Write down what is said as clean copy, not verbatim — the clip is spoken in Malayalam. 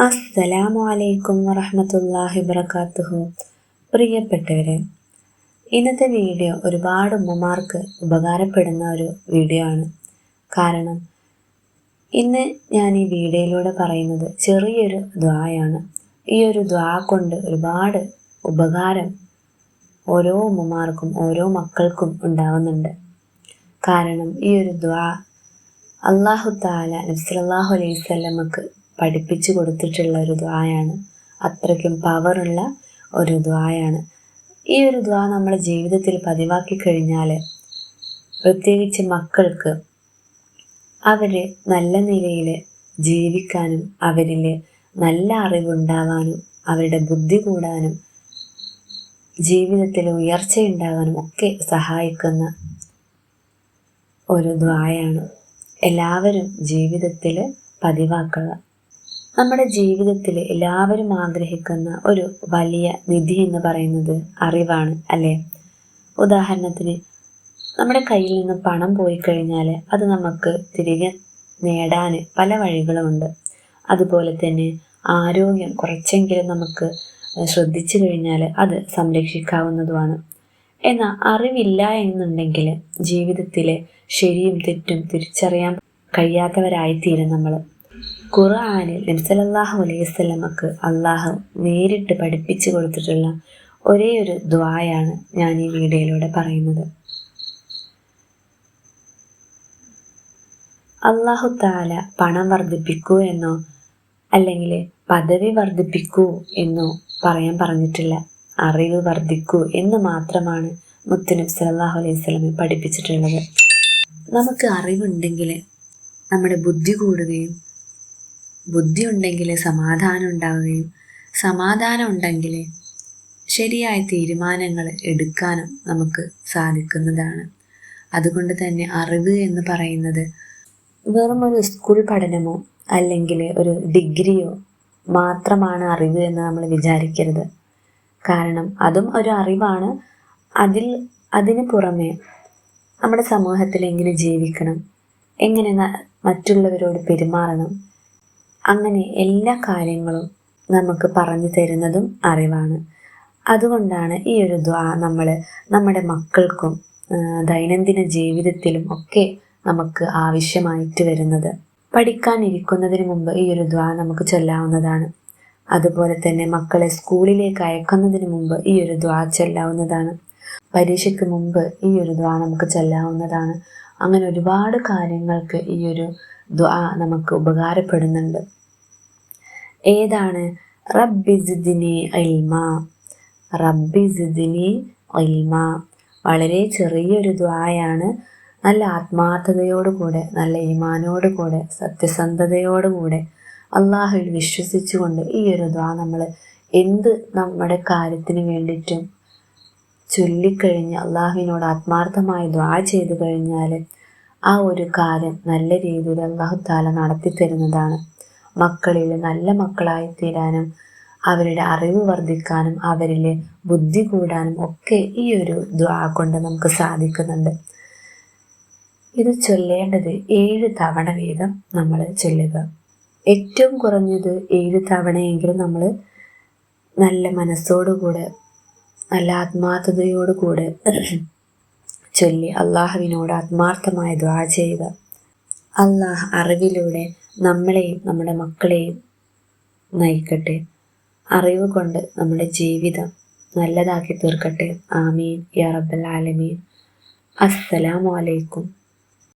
അസ്സലാമു അലൈക്കും വറഹ്മത്തുള്ളാഹി വബറകാതുഹു. പ്രിയപ്പെട്ടവരെ, ഇന്നത്തെ വീഡിയോ ഒരുപാട് ഉമ്മമാർക്ക് ഉപകാരപ്പെടുന്ന ഒരു വീഡിയോ ആണ്. കാരണം ഇന്ന് ഞാൻ ഈ വീഡിയോയിലൂടെ പറയുന്നത് ചെറിയൊരു ദുആയാണ്. ഈ ഒരു ദുആ കൊണ്ട് ഒരുപാട് ഉപകാരം ഓരോ ഉമ്മമാർക്കും ഓരോ മക്കൾക്കും ഉണ്ടാവുന്നുണ്ട്. കാരണം ഈ ഒരു ദുആ അല്ലാഹു തആല നബി സല്ലല്ലാഹു അലൈഹി വസല്ലമക്ക് പഠിപ്പിച്ചു കൊടുത്തിട്ടുള്ള ഒരു ദുആയാണ്. അത്രയ്ക്കും പവറുള്ള ഒരു ദുആയാണ്. ഈ ഒരു ദുആ നമ്മുടെ ജീവിതത്തിൽ പതിവാക്കി കഴിഞ്ഞാൽ, പ്രത്യേകിച്ച് മക്കൾക്ക് അവർ നല്ല നിലയിൽ ജീവിക്കാനും അവരിൽ നല്ല അറിവുണ്ടാവാനും അവരുടെ ബുദ്ധി കൂടാനും ജീവിതത്തിൽ ഉയർച്ചയുണ്ടാകാനും ഒക്കെ സഹായിക്കുന്ന ഒരു ദുആയാണ്. എല്ലാവരും ജീവിതത്തിൽ പതിവാക്കുക. നമ്മുടെ ജീവിതത്തിൽ എല്ലാവരും ആഗ്രഹിക്കുന്ന ഒരു വലിയ നിധി എന്ന് പറയുന്നത് അറിവാണ്, അല്ലേ? ഉദാഹരണത്തിന്, നമ്മുടെ കയ്യിൽ നിന്ന് പണം പോയി കഴിഞ്ഞാൽ അത് നമുക്ക് തിരികെ നേടാൻ പല വഴികളുമുണ്ട്. അതുപോലെ തന്നെ ആരോഗ്യം കുറച്ചെങ്കിലും നമുക്ക് ശ്രദ്ധിച്ചു കഴിഞ്ഞാൽ അത് സംരക്ഷിക്കാവുന്നതുമാണ്. എന്നാൽ അറിവില്ല എന്നുണ്ടെങ്കിൽ ജീവിതത്തിലെ ശരിയും തെറ്റും തിരിച്ചറിയാൻ കഴിയാത്തവരായിത്തീരും നമ്മൾ. ഖുർആനിൽ നബി സല്ലല്ലാഹു അലൈഹി വസല്ലമക്ക് അള്ളാഹു നേരിട്ട് പഠിപ്പിച്ചു കൊടുത്തിട്ടുള്ള ഒരേ ഒരു ദുആയാണ് ഞാൻ ഈ വീഡിയോയിലൂടെ പറയുന്നത്. അല്ലാഹു തആല പണം വർദ്ധിപ്പിക്കൂ എന്നോ അല്ലെങ്കിൽ പദവി വർദ്ധിപ്പിക്കൂ എന്നോ പറയാൻ പറഞ്ഞിട്ടില്ല. അറിവ് വർദ്ധിക്കൂ എന്ന് മാത്രമാണ് മുത്തുനബി സല്ലല്ലാഹു അലൈഹി വസല്ലം പഠിപ്പിച്ചിട്ടുള്ളത്. നമുക്ക് അറിവുണ്ടെങ്കിൽ നമ്മുടെ ബുദ്ധി കൂടുകയും, ബുദ്ധി ഉണ്ടെങ്കിൽ സമാധാനം ഉണ്ടാവുകയും, സമാധാനം ഉണ്ടെങ്കിൽ ശരിയായ തീരുമാനങ്ങൾ എടുക്കാനും നമുക്ക് സാധിക്കുന്നതാണ്. അതുകൊണ്ട് തന്നെ അറിവ് എന്ന് പറയുന്നത് വെറും ഒരു സ്കൂൾ പഠനമോ അല്ലെങ്കിൽ ഒരു ഡിഗ്രിയോ മാത്രമാണ് അറിവ് എന്ന് നമ്മൾ വിചാരിക്കരുത്. കാരണം അതും ഒരു അറിവാണ്. അതിന് പുറമെ നമ്മുടെ സമൂഹത്തിൽ എങ്ങനെ ജീവിക്കണം, എങ്ങനെ മറ്റുള്ളവരോട് പെരുമാറണം, അങ്ങനെ എല്ലാ കാര്യങ്ങളും നമുക്ക് പറഞ്ഞു തരുന്നതും അറിവാണ്. അതുകൊണ്ടാണ് ഈ ഒരു ദുആ നമ്മൾ നമ്മുടെ മക്കൾക്കും ദൈനംദിന ജീവിതത്തിലും ഒക്കെ നമുക്ക് ആവശ്യമായിട്ട് വരുന്നത്. പഠിക്കാനിരിക്കുന്നതിന് മുമ്പ് ഈ ഒരു ദുആ നമുക്ക് ചൊല്ലാവുന്നതാണ്. അതുപോലെ തന്നെ മക്കളെ സ്കൂളിലേക്ക് അയക്കുന്നതിന് മുമ്പ് ഈ ഒരു ദുആ ചൊല്ലാവുന്നതാണ്. പരീക്ഷയ്ക്ക് മുമ്പ് ഈ ഒരു ദുആ നമുക്ക് ചൊല്ലാവുന്നതാണ്. അങ്ങനെ ഒരുപാട് കാര്യങ്ങൾക്ക് ഈ ഒരു ദുആ നമുക്ക് ഉപകാരപ്പെടുന്നുണ്ട്. ഏതാണ്? റബ്ബി സിദ്നി ഇൽമാ, റബ്ബി സിദ്നി ഇൽമാ. വളരെ ചെറിയൊരു ദുആയാണ്. നല്ല ആത്മാർത്ഥതയോടുകൂടെ, നല്ല ഈമാനോടുകൂടെ, സത്യസന്ധതയോടുകൂടെ അള്ളാഹുവിൽ വിശ്വസിച്ചുകൊണ്ട് ഈ ഒരു ദുആ നമ്മൾ നമ്മുടെ കാര്യത്തിന് വേണ്ടിയിട്ടും ചൊല്ലിക്കഴിഞ്ഞ് അള്ളാഹുവിനോട് ആത്മാർത്ഥമായി ദുആ ചെയ്തു കഴിഞ്ഞാൽ ആ ഒരു കാര്യം നല്ല രീതിയിൽ അല്ലാഹു തആല നടത്തി തരുന്നതാണ്. മക്കളിൽ നല്ല മക്കളായി തീരാനും അവരുടെ അറിവ് വർദ്ധിക്കാനും അവരിൽ ബുദ്ധി കൂടാനും ഒക്കെ ഈ ഒരു ദുആ കൊണ്ട് നമുക്ക് സാധിക്കുന്നുണ്ട്. ഇത് ചൊല്ലേണ്ടത് 7 തവണ വീതം നമ്മൾ ചൊല്ലുക. ഏറ്റവും കുറഞ്ഞത് 7 തവണയെങ്കിലും നമ്മൾ നല്ല മനസ്സോടുകൂടെ, നല്ല ആത്മാർത്ഥതയോടുകൂടെ ചൊല്ലി അള്ളാഹുവിനോട് ആത്മാർത്ഥമായി ദുആ ചെയ്യുക. അള്ളാഹ് അറിവിലൂടെ നമ്മളെയും നമ്മുടെ മക്കളെയും നയിക്കട്ടെ. അറിവ് കൊണ്ട് നമ്മുടെ ജീവിതം നല്ലതാക്കി തീർക്കട്ടെ. ആമീൻ യാ റബ്ബൽ ആലമീൻ. അസ്സലാമു അലൈക്കും.